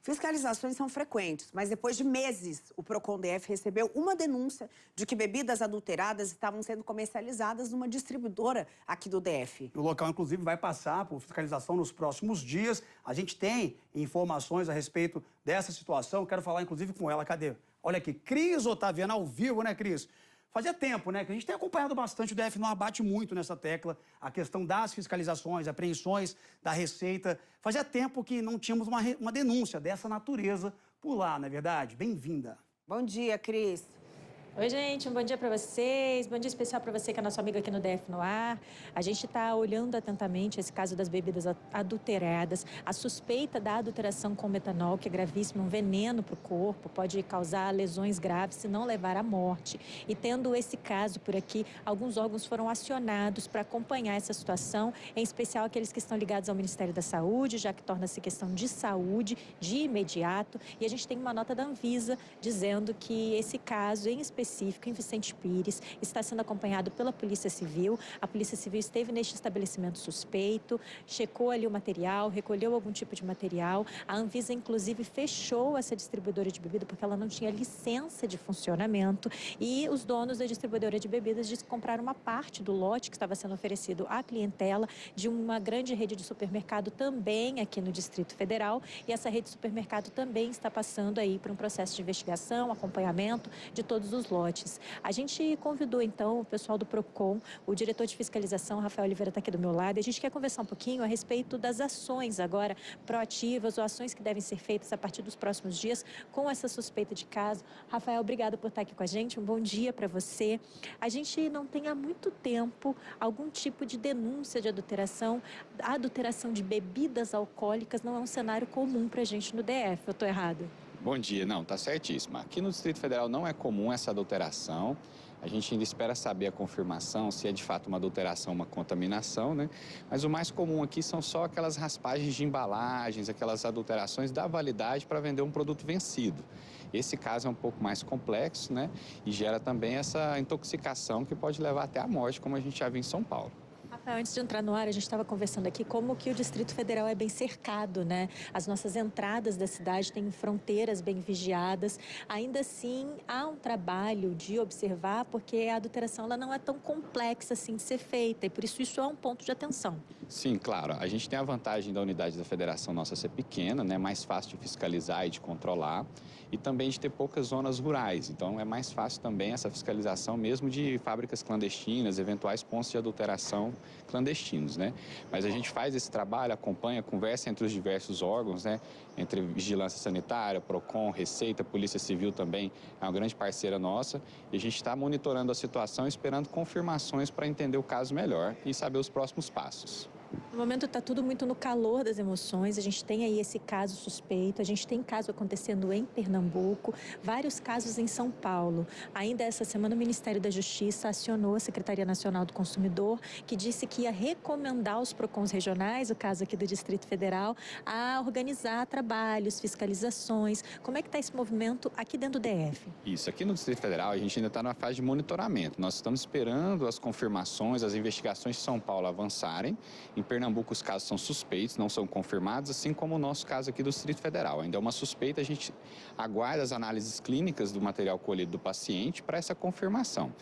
Fiscalizações são frequentes, mas depois de meses, o Procon-DF recebeu uma denúncia de que bebidas adulteradas estavam sendo comercializadas numa distribuidora aqui do DF. O local, inclusive, vai passar por fiscalização nos próximos dias. A gente tem informações a respeito dessa situação. Quero falar, inclusive, com ela. Cadê? Olha aqui, Cris Otaviana ao vivo, né, Cris? Fazia tempo, né, que a gente tem acompanhado bastante, o DF não abate muito nessa tecla, a questão das fiscalizações, apreensões da Receita. Fazia tempo que não tínhamos uma denúncia dessa natureza por lá, não é verdade? Bem-vinda. Bom dia, Cris. Oi, gente, um bom dia para vocês, bom dia especial para você que é nosso amigo aqui no DF no Ar. A gente está olhando atentamente esse caso das bebidas adulteradas, a suspeita da adulteração com metanol, que é gravíssimo, um veneno para o corpo, pode causar lesões graves, se não levar à morte. E tendo esse caso por aqui, alguns órgãos foram acionados para acompanhar essa situação, em especial aqueles que estão ligados ao Ministério da Saúde, já que torna-se questão de saúde de imediato. E a gente tem uma nota da Anvisa dizendo que esse caso, em específico, em Vicente Pires, está sendo acompanhado pela Polícia Civil. A Polícia Civil esteve neste estabelecimento suspeito, checou ali o material, recolheu algum tipo de material. A Anvisa, inclusive, fechou essa distribuidora de bebida porque ela não tinha licença de funcionamento e os donos da distribuidora de bebidas disseram que compraram uma parte do lote que estava sendo oferecido à clientela de uma grande rede de supermercado também aqui no Distrito Federal, e essa rede de supermercado também está passando aí por um processo de investigação, acompanhamento de todos os lotes. A gente convidou, então, o pessoal do Procon, o diretor de fiscalização, Rafael Oliveira, está aqui do meu lado, e a gente quer conversar um pouquinho a respeito das ações agora proativas ou ações que devem ser feitas a partir dos próximos dias com essa suspeita de caso. Rafael, obrigado por estar aqui com a gente, um bom dia para você. A gente não tem há muito tempo algum tipo de denúncia de adulteração. A adulteração de bebidas alcoólicas não é um cenário comum para a gente no DF, eu estou errado? Bom dia, não, tá certíssimo. Aqui no Distrito Federal não é comum essa adulteração. A gente ainda espera saber a confirmação, se é de fato uma adulteração, uma contaminação, né? Mas o mais comum aqui são só aquelas raspagens de embalagens, aquelas adulterações da validade para vender um produto vencido. Esse caso é um pouco mais complexo, né? E gera também essa intoxicação que pode levar até a morte, como a gente já viu em São Paulo. Rafael, antes de entrar no ar, a gente estava conversando aqui como que o Distrito Federal é bem cercado, né? As nossas entradas da cidade têm fronteiras bem vigiadas. Ainda assim, há um trabalho de observar, porque a adulteração ela não é tão complexa assim de ser feita, e por isso é um ponto de atenção. Sim, claro. A gente tem a vantagem da unidade da federação nossa ser pequena, né? Mais fácil de fiscalizar e de controlar, e também de ter poucas zonas rurais. Então, é mais fácil também essa fiscalização mesmo de fábricas clandestinas, eventuais pontos de adulteração clandestinos, né? Mas a gente faz esse trabalho, acompanha, conversa entre os diversos órgãos, né? Entre Vigilância Sanitária, Procon, Receita, Polícia Civil também é uma grande parceira nossa, e a gente está monitorando a situação, esperando confirmações para entender o caso melhor e saber os próximos passos. No momento está tudo muito no calor das emoções, a gente tem aí esse caso suspeito, a gente tem caso acontecendo em Pernambuco, vários casos em São Paulo. Ainda essa semana o Ministério da Justiça acionou a Secretaria Nacional do Consumidor, que disse que ia recomendar os PROCONs regionais, o caso aqui do Distrito Federal, a organizar trabalhos, fiscalizações. Como é que está esse movimento aqui dentro do DF? Isso, aqui no Distrito Federal a gente ainda está na fase de monitoramento. Nós estamos esperando as confirmações, as investigações de São Paulo avançarem. Em Pernambuco, os casos são suspeitos, não são confirmados, assim como o nosso caso aqui do Distrito Federal. Ainda é uma suspeita, a gente aguarda as análises clínicas do material colhido do paciente para essa confirmação.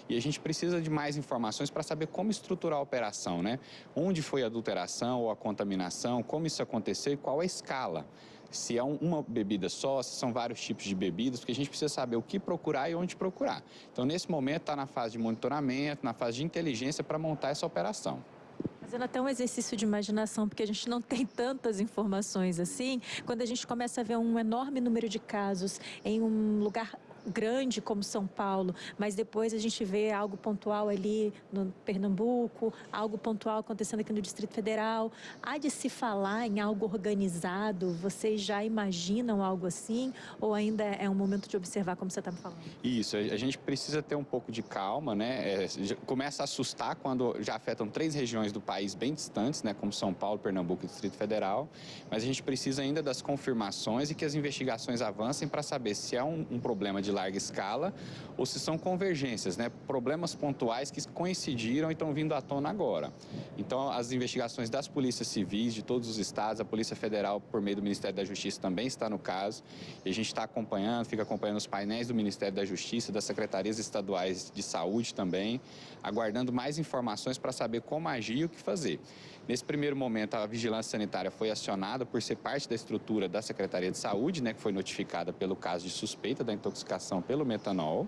E a gente precisa de mais informações para saber como estruturar a operação, né? Onde foi a adulteração ou a contaminação, como isso aconteceu e qual a escala. Se é uma bebida só, se são vários tipos de bebidas, porque a gente precisa saber o que procurar e onde procurar. Então, nesse momento, está na fase de monitoramento, na fase de inteligência para montar essa operação. Fazendo até um exercício de imaginação, porque a gente não tem tantas informações assim, quando a gente começa a ver um enorme número de casos em um lugar grande como São Paulo, mas depois a gente vê algo pontual ali no Pernambuco, algo pontual acontecendo aqui no Distrito Federal. Há de se falar em algo organizado? Vocês já imaginam algo assim? Ou ainda é um momento de observar, como você está me falando? Isso, a gente precisa ter um pouco de calma, né? Começa a assustar quando já afetam 3 regiões do país bem distantes, né? Como São Paulo, Pernambuco e Distrito Federal. Mas a gente precisa ainda das confirmações e que as investigações avancem para saber se é um problema de de larga escala ou se são convergências, né? Problemas pontuais que coincidiram e estão vindo à tona agora. Então, as investigações das polícias civis de todos os estados, a Polícia Federal, por meio do Ministério da Justiça, também está no caso. E a gente está acompanhando, fica acompanhando os painéis do Ministério da Justiça, das secretarias estaduais de saúde também, aguardando mais informações para saber como agir e o que fazer. Nesse primeiro momento, a vigilância sanitária foi acionada por ser parte da estrutura da Secretaria de Saúde, né, que foi notificada pelo caso de suspeita da intoxicação pelo metanol.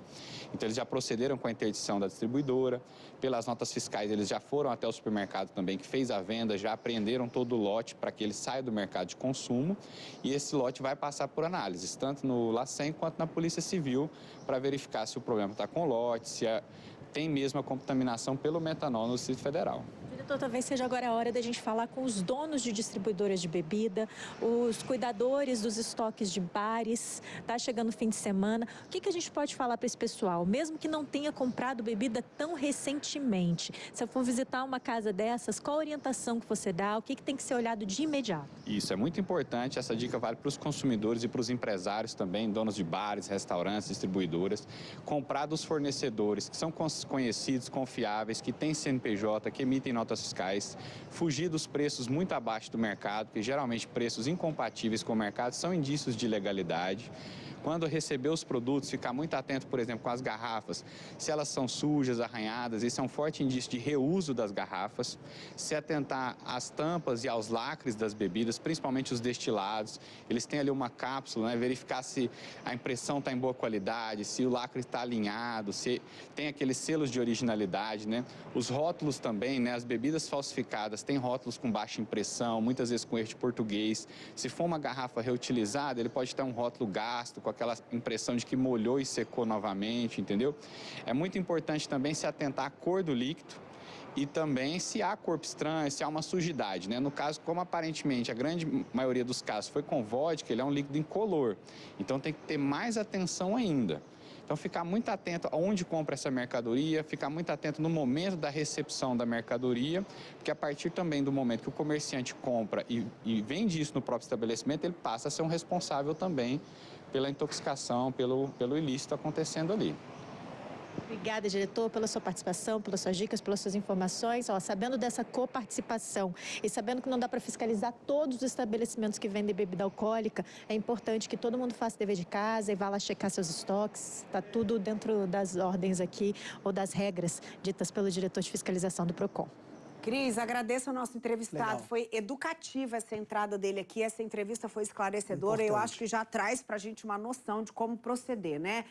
Então, eles já procederam com a interdição da distribuidora. Pelas notas fiscais, eles já foram até o supermercado também, que fez a venda, já apreenderam todo o lote para que ele saia do mercado de consumo. E esse lote vai passar por análises, tanto no LACEN quanto na Polícia Civil, para verificar se o problema está com o lote, se tem mesmo a contaminação pelo metanol no Distrito Federal. Diretor, talvez seja agora a hora da gente falar com os donos de distribuidoras de bebida, os cuidadores dos estoques de bares. Está chegando o fim de semana. O que a gente pode falar para esse pessoal, mesmo que não tenha comprado bebida tão recentemente? Se eu for visitar uma casa dessas, qual a orientação que você dá? O que tem que ser olhado de imediato? Isso, é muito importante. Essa dica vale para os consumidores e para os empresários também, donos de bares, restaurantes, distribuidoras. Comprar dos fornecedores que são conhecidos, confiáveis, que têm CNPJ, que emitem notas fiscais, fugir dos preços muito abaixo do mercado, porque geralmente preços incompatíveis com o mercado são indícios de ilegalidade. Quando receber os produtos, ficar muito atento, por exemplo, com as garrafas, se elas são sujas, arranhadas, isso é um forte indício de reuso das garrafas. Se atentar às tampas e aos lacres das bebidas, principalmente os destilados, eles têm ali uma cápsula, né? Verificar se a impressão está em boa qualidade, se o lacre está alinhado, se tem aqueles selos de originalidade, né? Os rótulos também, né? As bebidas falsificadas têm rótulos com baixa impressão, muitas vezes com erro de português. Se for uma garrafa reutilizada, ele pode ter um rótulo gasto, com aquela impressão de que molhou e secou novamente, entendeu? É muito importante também se atentar à cor do líquido e também se há corpo estranho, se há uma sujidade, né? No caso, como aparentemente a grande maioria dos casos foi com vodka, ele é um líquido incolor, então tem que ter mais atenção ainda. Então, ficar muito atento aonde compra essa mercadoria, ficar muito atento no momento da recepção da mercadoria, porque a partir também do momento que o comerciante compra e vende isso no próprio estabelecimento, ele passa a ser um responsável também pela intoxicação, pelo ilícito acontecendo ali. Obrigada, diretor, pela sua participação, pelas suas dicas, pelas suas informações. Sabendo dessa coparticipação e sabendo que não dá para fiscalizar todos os estabelecimentos que vendem bebida alcoólica, é importante que todo mundo faça dever de casa e vá lá checar seus estoques. Está tudo dentro das ordens aqui ou das regras ditas pelo diretor de fiscalização do PROCON. Cris, agradeço ao nosso entrevistado. Legal. Foi educativa essa entrada dele aqui. Essa entrevista foi esclarecedora. Eu acho que já traz para a gente uma noção de como proceder, né?